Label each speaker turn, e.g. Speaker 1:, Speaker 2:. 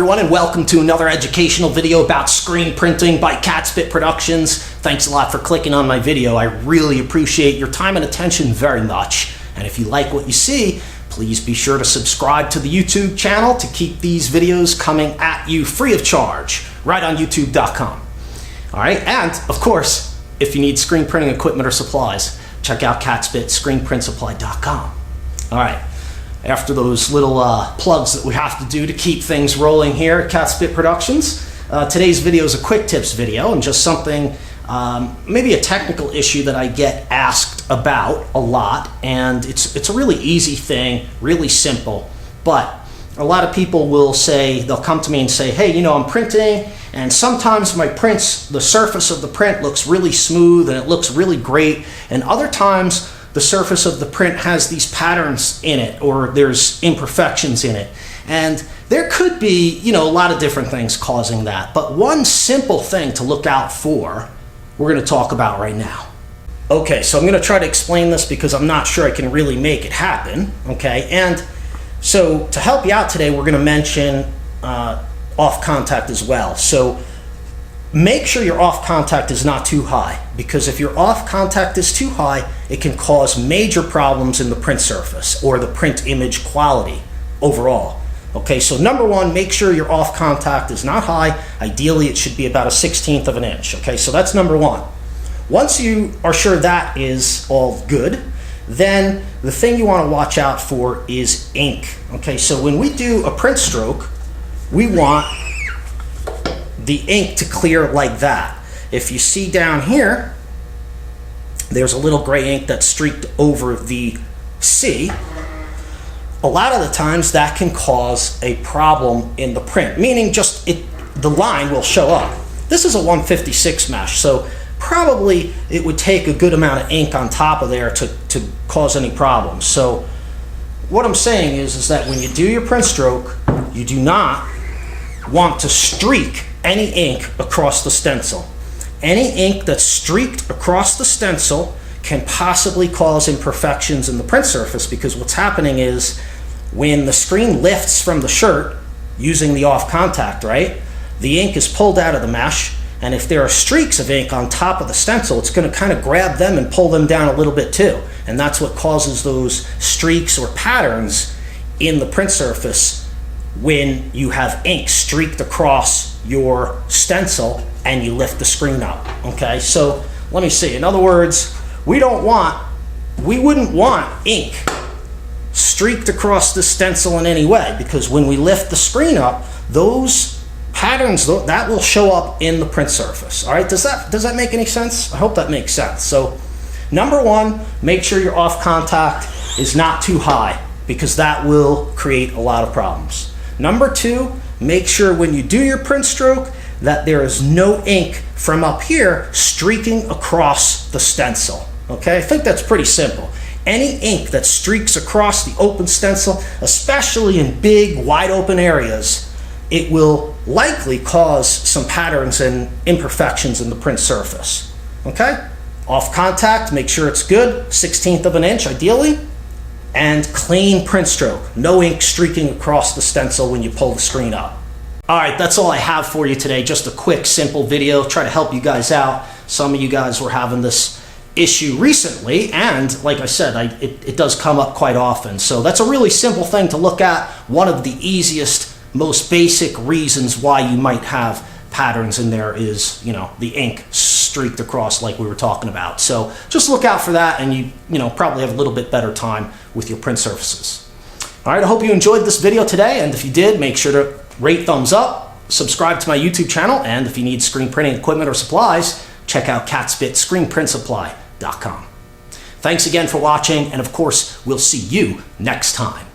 Speaker 1: everyone, and welcome to another educational video about screen printing by Catspit Productions. Thanks a lot for clicking on my video. I really appreciate your time and attention very much. And if you like what you see, please be sure to subscribe to the YouTube channel to keep these videos coming at you free of charge, right on youtube.com. All right, and of course, if you need screen printing equipment or supplies, check out Catspit, screenprintsupply.com. All right. After those little plugs that we have to do to keep things rolling here at Catspit Productions, today's video is a quick tips video and just something, maybe a technical issue that I get asked about a lot, and it's a really easy thing, really simple, but a lot of people will say, they'll come to me and say, hey, you know, I'm printing and sometimes my prints, the surface of the print looks really smooth and it looks really great, and other times the surface of the print has these patterns in it, or there's imperfections in it. And there could be, you know, a lot of different things causing that. But one simple thing to look out for, we're going to talk about right now. Okay, so I'm going to try to explain this because I'm not sure I can really make it happen. Okay, and so to help you out today, we're going to mention off contact as well. So make sure your off contact is not too high, because if your off contact is too high, it can cause major problems in the print surface or the print image quality overall. Okay, so number one, make sure your off contact is not high. Ideally, it should be about 1/16 of an inch. Okay, so that's number one. Once you are sure that is all good, then the thing you want to watch out for is ink. Okay, so when we do a print stroke, we want the ink to clear like that. If you see down here, there's a little gray ink that's streaked over the C. A lot of the times that can cause a problem in the print, meaning just the line will show up. This is a 156 mesh, so probably it would take a good amount of ink on top of there to cause any problems. So what I'm saying is that when you do your print stroke, you do not want to streak any ink across the stencil. Any ink that's streaked across the stencil can possibly cause imperfections in the print surface, because what's happening is when the screen lifts from the shirt using the off contact, right, the ink is pulled out of the mesh, and if there are streaks of ink on top of the stencil, it's going to kind of grab them and pull them down a little bit too, and that's what causes those streaks or patterns in the print surface when you have ink streaked across your stencil and you lift the screen up. Okay, so let me see. In other words, we wouldn't want ink streaked across the stencil in any way, because when we lift the screen up, those patterns, that will show up in the print surface. All right, does that make any sense? I hope that makes sense. So number one, make sure your off contact is not too high, because that will create a lot of problems. Number two, make sure when you do your print stroke that there is no ink from up here streaking across the stencil. Okay, I think that's pretty simple. Any ink that streaks across the open stencil, especially in big, wide open areas, it will likely cause some patterns and imperfections in the print surface. Okay, off contact, make sure it's good, 1/16 of an inch ideally. And clean print stroke. No ink streaking across the stencil when you pull the screen up. All right, that's all I have for you today. Just a quick, simple video. Try to help you guys out. Some of you guys were having this issue recently, and like I said, it does come up quite often. So that's a really simple thing to look at. One of the easiest, most basic reasons why you might have patterns in there is, you know, the ink streaked across like we were talking about. So just look out for that, and you know, probably have a little bit better time with your print surfaces. All right, I hope you enjoyed this video today, and if you did, make sure to rate, thumbs up, subscribe to my YouTube channel, and if you need screen printing equipment or supplies, check out Catspit, screenprintsupply.com. Thanks again for watching, and of course, we'll see you next time.